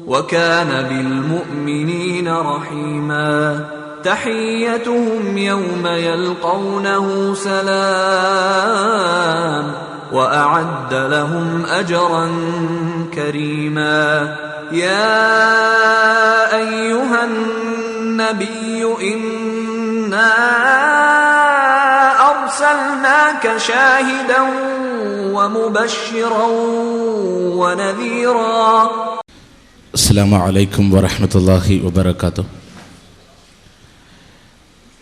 وكان بالمؤمنين رحيما تحيتهم يوم يلقونه سلام وأعد لهم أجرا كريما يا أيها النبي إنا أرسلناك شاهدا ومبشرا ونذيرا. السلام عليكم ورحمة الله وبركاته.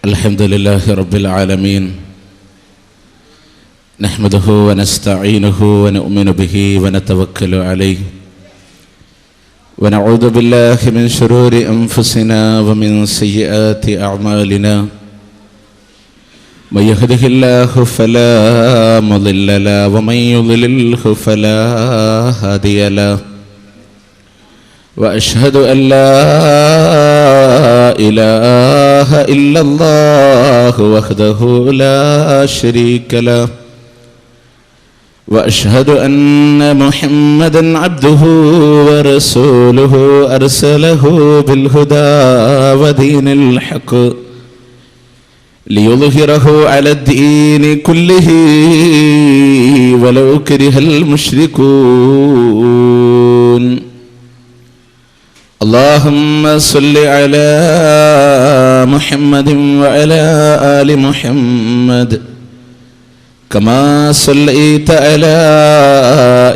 الحمد لله رب العالمين نحمده ونستعينه ونؤمن به ونتوكل عليه ونعوذ بالله من شرور أنفسنا ومن سيئات أعمالنا من يهده الله فلا مضل له ومن يضلله فلا هادي له وأشهد أن لا إله إلا الله وحده لا شريك له وأشهد أن محمدا عبده ورسوله أرسله بالهدى ودين الحق ليظهره على الدين كله ولو كره المشركون. اللهم صل على محمد وعلى آل محمد كما صليت على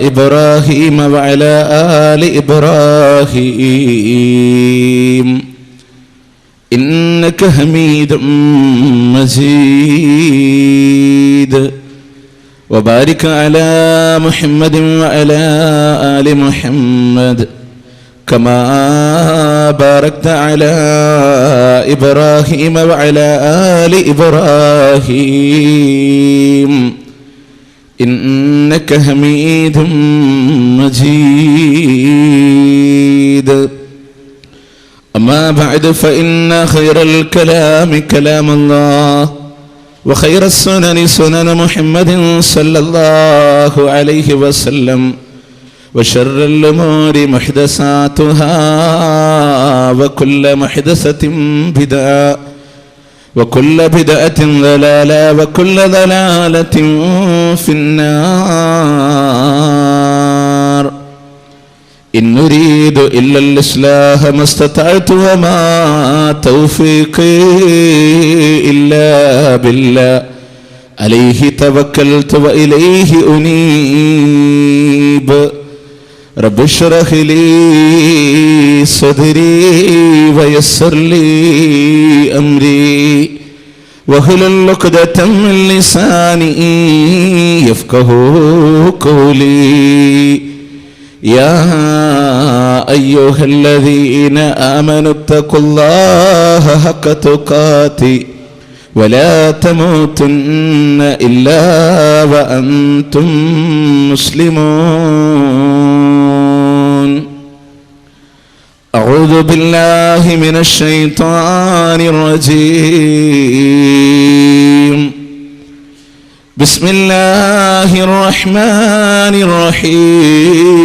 إبراهيم وعلى آل إبراهيم إنك حميد مجيد. وبارك على محمد وعلى آل محمد كما باركت على إبراهيم وعلى آل إبراهيم إنك حميد مجيد. أما بعد فإن خير الكلام كلام الله وخير السنن سنن محمد صلى الله عليه وسلم وشر الأمور محدثاتها وكل محدثة بدعة وكل بدعة ضلالة وكل ضلالة في النار. إن نريد إلا الإصلاح ما استطعت وما توفيقي إلا بالله عليه توكلت وإليه أنيب. رب اشرح لي صدري ويسر لي أمري واحلل عقدة من لساني يفقهوا قولي. يا أيها الذين آمنوا اتقوا الله حق تقاته ولا تموتن إلا وأنتم مسلمون. أعوذ بالله من الشيطان الرجيم. بسم الله الرحمن الرحيم.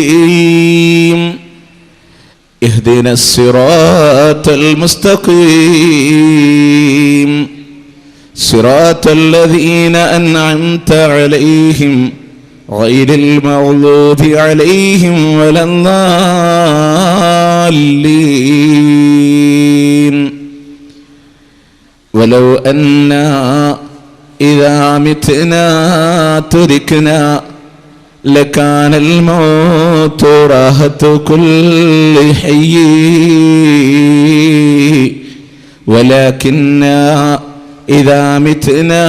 اهدنا الصراط المستقيم صراط الذين أنعمت عليهم غير المغضوب عليهم ولا الضالين. ولو أنا إذا متنا تركنا لكان الموت راحة كل حي ولكننا إذا متنا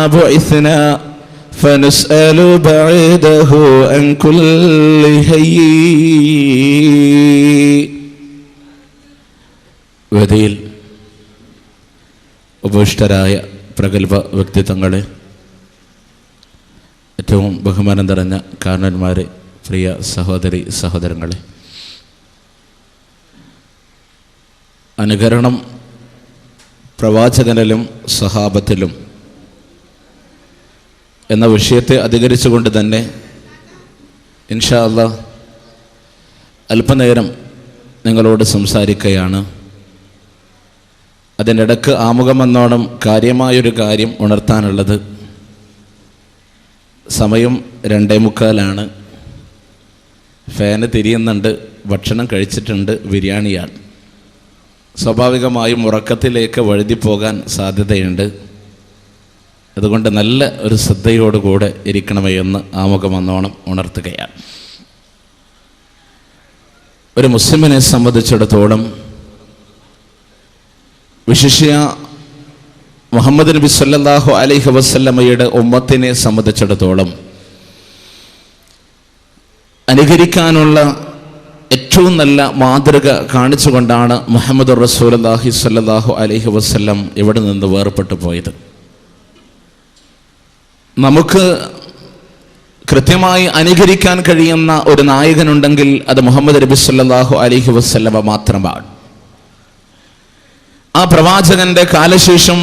بعثنا فنسأل بعده عن كل حي. വേദിയിൽ ഉപവിഷ്ടരായ പ്രഗത്ഭ വ്യക്തിത്വങ്ങളെ, ഏറ്റവും ബഹുമാനം നിറഞ്ഞ കാരണന്മാരെ, പ്രിയ സഹോദരി സഹോദരങ്ങളെ, അനുകരണം പ്രവാചകനിലും സഹാബത്തിലും എന്ന വിഷയത്തെ അധികരിച്ചുകൊണ്ട് തന്നെ ഇൻഷാ അല്ലാഹ് അല്പനേരം നിങ്ങളോട് സംസാരിക്കുകയാണ്. അതിൻ്റെ ഇടക്ക് ആമുഖമെന്നോണം കാര്യമായൊരു കാര്യം ഉണർത്താനുള്ളത്. സമയം 2:45. ഫാന് തിരിയുന്നുണ്ട്. ഭക്ഷണം കഴിച്ചിട്ടുണ്ട്. ബിരിയാണിയാണ്. സ്വാഭാവികമായും ഉറക്കത്തിലേക്ക് വഴുതിപ്പോകാൻ സാധ്യതയുണ്ട്. അതുകൊണ്ട് നല്ല ഒരു ശ്രദ്ധയോടുകൂടെ ഇരിക്കണമേ എന്ന് ആമുഖമെന്നോണം ഉണർത്തുകയാണ്. ഒരു മുസ്ലിമിനെ സംബന്ധിച്ചിടത്തോളം, വിശിഷ്യ മുഹമ്മദ് നബി സല്ലല്ലാഹു അലൈഹി വസല്ലമയുടെ ഉമ്മത്തിനെ സംബന്ധിച്ചിടത്തോളം അനുകരിക്കാനുള്ള ഏറ്റവും നല്ല മാതൃക കാണിച്ചുകൊണ്ടാണ് മുഹമ്മദ് റസൂലുള്ളാഹി സ്വല്ലല്ലാഹു അലൈഹി വസല്ലം ഇവിടെ നിന്ന് വേർപെട്ടു പോയത്. നമുക്ക് കൃത്യമായി അനുകരിക്കാൻ കഴിയുന്ന ഒരു നായകനുണ്ടെങ്കിൽ അത് മുഹമ്മദ് നബി സല്ലല്ലാഹു അലൈഹി വസല്ലമ മാത്രമാണ്. ആ പ്രവാചകന്റെ കാലശേഷം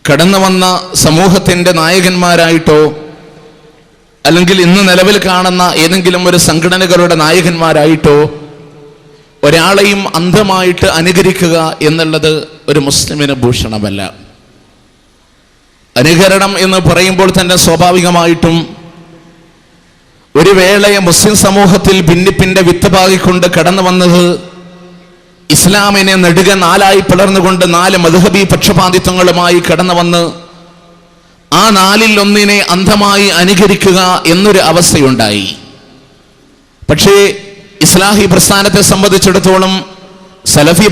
കടന്നു വന്ന സമൂഹത്തിൻ്റെ നായകന്മാരായിട്ടോ അല്ലെങ്കിൽ ഇന്ന് നിലവിൽ കാണുന്ന ഏതെങ്കിലും ഒരു സംഘടനകളുടെ നായകന്മാരായിട്ടോ ഒരാളെയും അന്ധമായിട്ട് അനുകരിക്കുക എന്നുള്ളത് ഒരു മുസ്ലിമിന് ഭൂഷണമല്ല. അനുകരണം എന്ന് പറയുമ്പോൾ തന്നെ സ്വാഭാവികമായിട്ടും ഒരു വേളയെ മുസ്ലിം സമൂഹത്തിൽ ഭിന്നിപ്പിന്റെ വിത്ത് പാകിക്കൊണ്ട് കടന്നു വന്നത് ഇസ്ലാമിനെ നെടുക 4 പിളർന്നുകൊണ്ട് 4 മദ്ഹബി പക്ഷപാതിത്വങ്ങളുമായി കടന്നു വന്ന് ആ 4-ൽ ഒന്നിനെ അന്ധമായി അനുകരിക്കുക എന്നൊരു അവസ്ഥയുണ്ടായി. പക്ഷേ ഇസ്ലാഹി പ്രസ്ഥാനത്തെ സംബന്ധിച്ചിടത്തോളം, സലഫി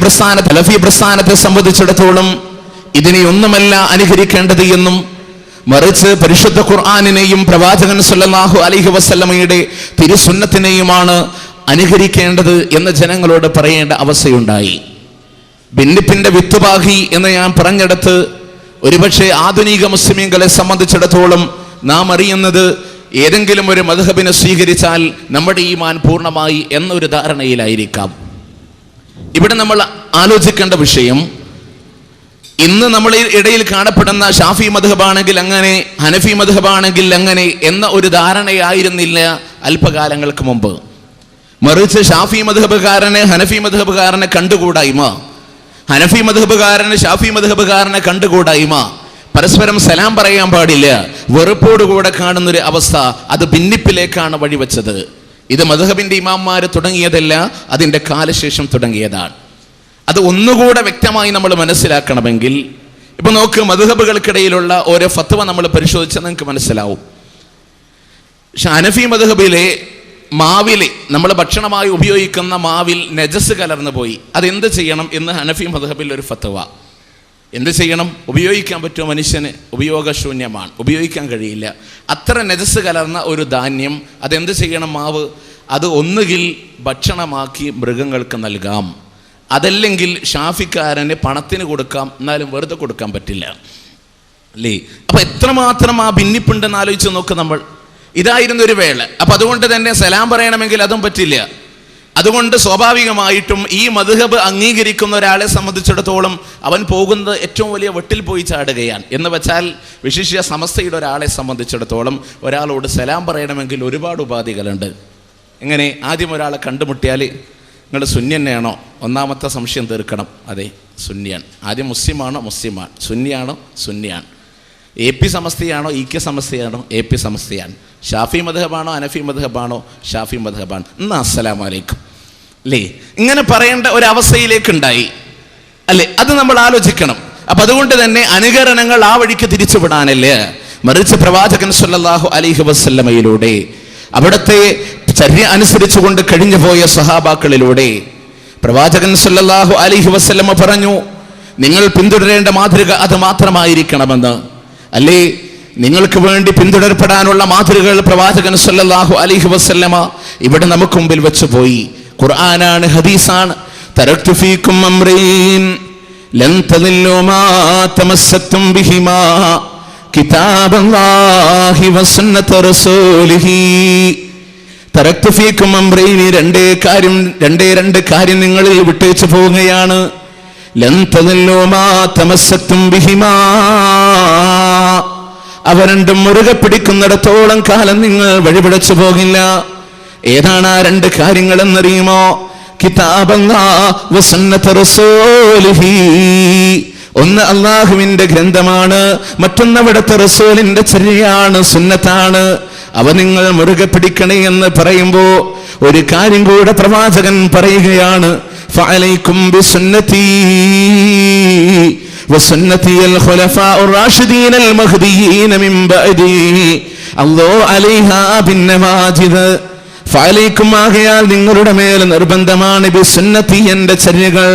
പ്രസ്ഥാനത്തെ സംബന്ധിച്ചിടത്തോളം ഇതിനെ ഒന്നുമല്ല അനുകരിക്കേണ്ടത് എന്നും മറിച്ച് പരിശുദ്ധ ഖുർആനിനെയും പ്രവാചകൻ സല്ലല്ലാഹു അലൈഹി വസല്ലമയുടെ തിരുസുന്നത്തിനെയുമാണ് അനുകരിക്കേണ്ടത് എന്ന് ജനങ്ങളോട് പറയേണ്ട അവസ്ഥയുണ്ടായി. ഭിന്നിപ്പിന്റെ വിത്തുപാകി എന്ന് ഞാൻ പറഞ്ഞെടുത്ത് ഒരുപക്ഷെ ആധുനിക മുസ്ലിമീങ്ങളെ സംബന്ധിച്ചിടത്തോളം നാം അറിയുന്നത് ഏതെങ്കിലും ഒരു മദ്ഹബിനെ സ്വീകരിച്ചാൽ നമ്മുടെ ഈമാൻ പൂർണ്ണമായി എന്നൊരു ധാരണയിലായിരിക്കാം. ഇവിടെ നമ്മൾ ആലോചിക്കേണ്ട വിഷയം, ഇന്ന് നമ്മളെ ഇടയിൽ കാണപ്പെടുന്ന ഷാഫി മദ്ഹബാണെങ്കിൽ അങ്ങനെ, ഹനഫി മദ്ഹബാണെങ്കിൽ അങ്ങനെ എന്ന ഒരു ധാരണയായിരുന്നില്ല അല്പകാലങ്ങൾക്ക് മുമ്പ്. മറിച്ച് ഷാഫി മദ്ഹബുകാരനെ ഹനഫി മദ്ഹബുകാരനെ കണ്ടുകൂടായ്മ, ഹനഫി മദ്ഹബുകാരന് ഷാഫി മദ്ഹബുകാരനെ കണ്ടുകൂടായ്മ, പരസ്പരം സലാം പറയാൻ പാടില്ല, വെറുപ്പോടുകൂടെ കാണുന്നൊരു അവസ്ഥ, അത് ഭിന്നിപ്പിലേക്കാണ് വഴിവെച്ചത്. ഇത് മദ്ഹബിന്റെ ഇമാംമാര് തുടങ്ങിയതല്ല, അതിൻ്റെ കാലശേഷം തുടങ്ങിയതാണ്. അത് ഒന്നുകൂടെ വ്യക്തമായി നമ്മൾ മനസ്സിലാക്കണമെങ്കിൽ ഇപ്പൊ നോക്ക്, മദ്ഹബുകൾക്കിടയിലുള്ള ഓരോ ഫത്വ നമ്മൾ പരിശോധിച്ചാൽ നിങ്ങൾക്ക് മനസ്സിലാവും. ഹനഫി മദ്ഹബിലെ മാവിലെ നമ്മൾ ഭക്ഷണമായി ഉപയോഗിക്കുന്ന മാവിൽ നജസ് കലർന്നു പോയി, അതെന്ത് ചെയ്യണം എന്ന് ഹനഫി മദ്ഹബിൽ ഒരു ഫത്വ. എന്ത് ചെയ്യണം? ഉപയോഗിക്കാൻ പറ്റുമോ? മനുഷ്യന് ഉപയോഗശൂന്യമാണ്, ഉപയോഗിക്കാൻ കഴിയില്ല. അത്ര നജസ് കലർന്ന ഒരു ധാന്യം അതെന്ത് ചെയ്യണം? മാവ് അത് ഒന്നുകിൽ ഭക്ഷണമാക്കി മൃഗങ്ങൾക്ക് നൽകാം, അതല്ലെങ്കിൽ ഷാഫിക്കാരന് പണത്തിന് കൊടുക്കാം, എന്നാലും വെറുതെ കൊടുക്കാൻ പറ്റില്ല അല്ലേ? അപ്പൊ എത്രമാത്രം ആ ഭിന്നിപ്പുണ്ടെന്ന് ആലോചിച്ച് നോക്ക് നമ്മൾ. ഇതായിരുന്നു ഒരു വേള. അപ്പൊ അതുകൊണ്ട് തന്നെ സലാം പറയണമെങ്കിൽ അതും പറ്റില്ല. അതുകൊണ്ട് സ്വാഭാവികമായിട്ടും ഈ മദ്ഹബ് അംഗീകരിക്കുന്ന ഒരാളെ സംബന്ധിച്ചിടത്തോളം അവൻ പോകുന്നത് ഏറ്റവും വലിയ വെട്ടിൽ പോയി ചാടുകയാണ്. എന്ന് വെച്ചാൽ വിശിഷ്യ സമസ്തയുടെ ഒരാളെ സംബന്ധിച്ചിടത്തോളം ഒരാളോട് സലാം പറയണമെങ്കിൽ ഒരുപാട് ഉപാധികളുണ്ട്. എങ്ങനെ? ആദ്യം ഒരാളെ കണ്ടുമുട്ടിയാൽ നിങ്ങൾ സുന്നി തന്നെയാണോ? ഒന്നാമത്തെ സംശയം തീർക്കണം. അതെ, സുന്നിയാണ്. ആദ്യം മുസ്ലിമാണോ? മുസ്ലിമാണ്. സുന്നിയാണോ? സുന്നിയാണ്. AP സമസ്തയാണോ? EK സമസ്തയാണോ? AP സമസ്തയാണ്. Shafi മദ്ഹബാണോ? Hanafi മദ്ഹബാണോ? Shafi മദ്ഹബാണ്. എന്നാ അസ്സലാമു അലൈക്കും അല്ലേ? ഇങ്ങനെ പറയേണ്ട ഒരവസ്ഥയിലേക്കുണ്ടായി അല്ലേ? അത് നമ്മൾ ആലോചിക്കണം. അപ്പൊ അതുകൊണ്ട് തന്നെ അനുകരണങ്ങൾ ആ വഴിക്ക് തിരിച്ചുവിടാനല്ലേ, മറിച്ച് പ്രവാചകൻ സല്ലല്ലാഹു അലൈഹി വസല്ലമയിലൂടെ അവിടുത്തെ ചര്യ അനുസരിച്ചുകൊണ്ട് കഴിഞ്ഞു പോയ സഹാബാക്കളിലൂടെ പ്രവാചകൻ സല്ലല്ലാഹു അലൈഹി വസല്ലമ പറഞ്ഞു, നിങ്ങൾ പിന്തുടരേണ്ട മാതൃക അത് മാത്രമായിരിക്കണമെന്ന്. അല്ലേ, നിങ്ങൾക്ക് വേണ്ടി പിന്തുടരപ്പെടാനുള്ള മാതൃകകൾ പ്രവാചകൻ സല്ലല്ലാഹു അലൈഹി വസല്ലമ ഇവിടെ നമുക്ക് മുമ്പിൽ വെച്ചു പോയി. ഖുർആനാണ്, ഹദീസാണ്. തറക്തു ഫീകും അംറൈൻ ലൻ തദില്ലു മാ തമസ്സക്തും ബിഹിമാ കിതാബല്ലാഹി വസുന്നത റസൂലിഹി. തറക്തു ഫീകും അംറൈൻ, രണ്ട് കാര്യം നിങ്ങളിൽ വിട്ടേച്ചു പോവുകയാണ്. ലൻ തദില്ലു മാ തമസ്സക്തും ബിഹിമാ, അവ രണ്ടും മുറുകെ പിടിക്കുന്നിടത്തോളം കാലം നിങ്ങൾ വഴിപിഴച്ചു പോകില്ല. ഏതാണ് ആ രണ്ട് കാര്യങ്ങൾ എന്നറിയുമോ? കിതാബല്ലാഹ് വസുന്നത റസൂലിഹി. ഒന്ന് അള്ളാഹുവിന്റെ ഗ്രന്ഥമാണ്, മറ്റൊന്ന് അവിടുത്തെ റസൂലിന്റെ ചര്യയാണ്, സുന്നത്താണ്. അവ നിങ്ങൾ മുറുകെ പിടിക്കണേ എന്ന് പറയുമ്പോ ഒരു കാര്യം കൂടെ പ്രവാചകൻ പറയുകയാണ്, ഫഅലൈക്കും ബിസുന്നതി വസുന്നതിൽ ഖുലഫാഉർ റാഷിദീനൽ മഹ്ദിയീന മിൻ ബഅദി അല്ലാഹു അലൈഹാ ബിന്നവാജിദ്. ഫഅലൈക്കും, ആകയാൽ നിങ്ങളുടെ മേൽ നിർബന്ധമാണ്, ബിസുന്നതി എന്റെ ചര്യകൾ,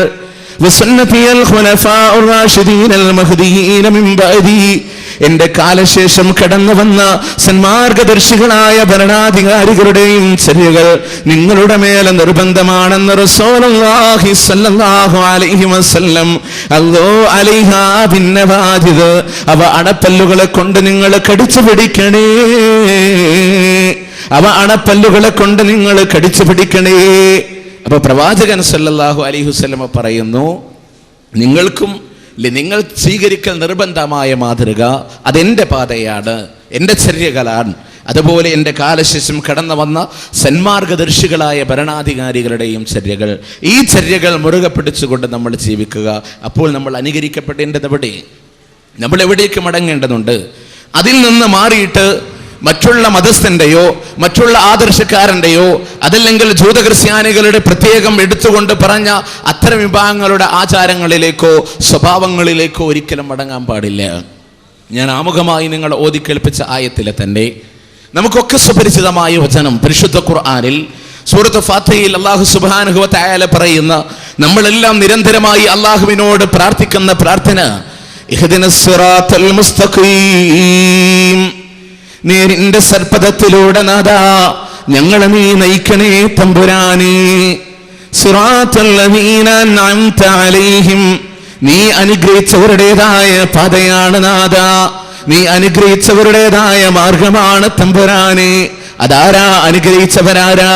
വസുന്നതിൽ ഖുലഫാഉർ റാഷിദീനൽ മഹ്ദിയീന മിൻ ബഅദി എന്റെ കാലശേഷം കടന്നു വന്ന സന്മാർഗദർശികളായ ഭരണാധികാരികളുടെയും ചര്യകൾ നിങ്ങളുടെ മേലെ നിർബന്ധമാണെന്ന് റസൂലുള്ളാഹി സ്വല്ലല്ലാഹു അലൈഹി വസല്ലം. അല്ലാഹു അലൈഹാ ബിന്നവാജിദ്, അവ അണപ്പല്ലുകളെ കൊണ്ട് നിങ്ങൾ കടിച്ചു പിടിക്കണേ, അവ അണപ്പല്ലുകളെ കൊണ്ട് നിങ്ങൾ കടിച്ചു പിടിക്കണേ. അപ്പൊ പ്രവാചകൻ സല്ലല്ലാഹു അലൈഹി വസല്ലം പറയുന്നു, നിങ്ങൾക്കും നിങ്ങൾ സ്വീകരിക്കൽ നിർബന്ധമായ മാതൃക അതെന്റെ പാതയാണ്, എന്റെ ചര്യകളാണ്. അതുപോലെ എൻ്റെ കാലശേഷം കടന്നു വന്ന സന്മാർഗദർശികളായ ഭരണാധികാരികളുടെയും ചര്യകൾ, ഈ ചര്യകൾ മുറുകെ പിടിച്ചുകൊണ്ട് നമ്മൾ ജീവിക്കുക. അപ്പോൾ നമ്മൾ അനുകരിക്കപ്പെടേണ്ടത് എവിടെ? നമ്മൾ എവിടേക്ക് മടങ്ങേണ്ടതുണ്ട്? അതിൽ നിന്ന് മാറിയിട്ട് മറ്റുള്ള മതസ്ഥന്റെയോ മറ്റുള്ള ആദർശക്കാരന്റെയോ അതല്ലെങ്കിൽ ജൂതക്രിസ്ത്യാനികളുടെ പ്രത്യേകം എടുത്തുകൊണ്ട് പറഞ്ഞ അത്തരം വിഭാഗങ്ങളുടെ ആചാരങ്ങളിലേക്കോ സ്വഭാവങ്ങളിലേക്കോ ഒരിക്കലും മടങ്ങാൻ പാടില്ല. ഞാൻ ആമുഖമായി നിങ്ങൾ ഓതിക്കേൽപ്പിച്ച ആയത്തിലെ തന്നെ നമുക്കൊക്കെ സുപരിചിതമായ വചനം പരിശുദ്ധ ഖുർആനിൽ സൂറത്ത് ഫാത്തിഹയിൽ അല്ലാഹു സുബ്ഹാനഹു വ തആല പറയുന്ന, നമ്മളെല്ലാം നിരന്തരമായി അല്ലാഹുവിനോട് പ്രാർത്ഥിക്കുന്ന പ്രാർത്ഥന, ഇഹ്ദിനസ് സിറാത്തൽ മുസ്തഖീം, നേരിന്റെ സർപ്പദത്തിലൂടെ നാദാ ഞങ്ങളെ നീ നയിക്കണേ തമ്പുരാനേ. സിറാത്തൽ ലദീന അൻഅംത അലൈഹിം, നീ അനുഗ്രഹിച്ചവരുടേതായ പാതയാണ് നാദാ, നീ അനുഗ്രഹിച്ചവരുടേതായ മാർഗമാണ് തമ്പുരാനേ. അതാരാ അനുഗ്രഹിച്ചവരാരാ?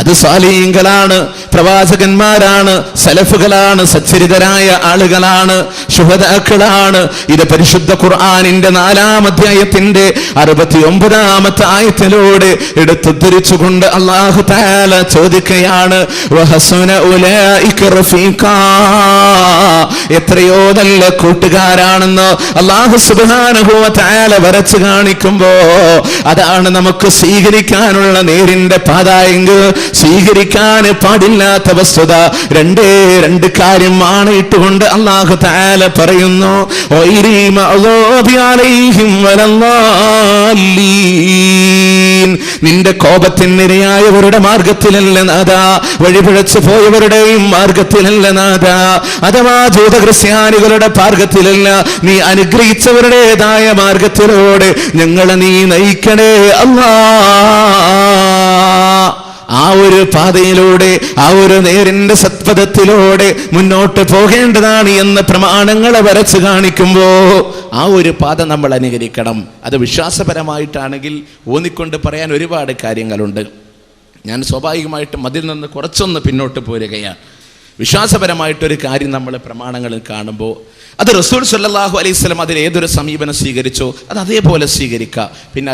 അത് സാലിഹീങ്ങളാണ്, പ്രവാചകന്മാരാണ്, സലഫുകളാണ്, സച്ചരിതരായ ആളുകളാണ്, ശുഹദാക്കളാണ്. ഇത് പരിശുദ്ധ ഖുർആനിന്റെ 4-ാം അധ്യായത്തിന്റെ 69-ാമത്തെ ആയത്തിലൂടെ എടുത്തുദ്ധരിച്ചുകൊണ്ട് അല്ലാഹു തആല ചോദിക്കുകയാണ്, വഹസുന ഉലൈക റഫീഖാ, എത്രയോ നല്ല കൂട്ടുകാരാണെന്ന് അല്ലാഹു സുബ്ഹാനഹു വ തആല വരച്ചു കാണിക്കുമ്പോ അതാണ് നമുക്ക് സ്വീകരിക്കാനുള്ള നേരിന്റെ പാത എങ്കിൽ സ്വീകരിക്കാൻ പാടില്ലാത്ത വസ്തുത രണ്ട് കാര്യമാണ് ഇട്ടുകൊണ്ട് അല്ലാഹു തആല പറയുന്നു, നിന്റെ കോപത്തിനിരയായവരുടെ മാർഗത്തിലല്ല നാഥാ, വഴിപിഴച്ചു പോയവരുടെയും മാർഗത്തിലല്ല നാഥാ, അഥവാ ജൂതക്രിസ്ത്യാനികളുടെ മാർഗത്തിലല്ല, നീ അനുഗ്രഹിച്ചവരുടേതായ മാർഗത്തിലൂടെ ഞങ്ങളെ നീ നയിക്കണേ അല്ലാ. ആ ഒരു പാതയിലൂടെ, ആ ഒരു നേരിന്റെ സത്പഥത്തിലൂടെ മുന്നോട്ട് പോകേണ്ടതാണ് എന്ന് പ്രമാണങ്ങളെ വരച്ചു കാണിക്കുമ്പോ ആ ഒരു പാത നമ്മൾ അനുകരിക്കണം. അത് വിശ്വാസപരമായിട്ടാണെങ്കിൽ ഊന്നിക്കൊണ്ട് പറയാൻ ഒരുപാട് കാര്യങ്ങളുണ്ട്. ഞാൻ സ്വാഭാവികമായിട്ടും അതിൽ നിന്ന് കുറച്ചൊന്ന് പിന്നോട്ട് പോരുകയാണ്. വിശ്വാസപരമായിട്ടൊരു കാര്യം നമ്മൾ പ്രമാണങ്ങളിൽ കാണുമ്പോൾ അത് റസൂൽ സല്ലല്ലാഹു അലൈഹി വസല്ലം അതിൽ ഏതൊരു സമീപനം സ്വീകരിച്ചോ അത് അതേപോലെ സ്വീകരിക്കുക. പിന്നെ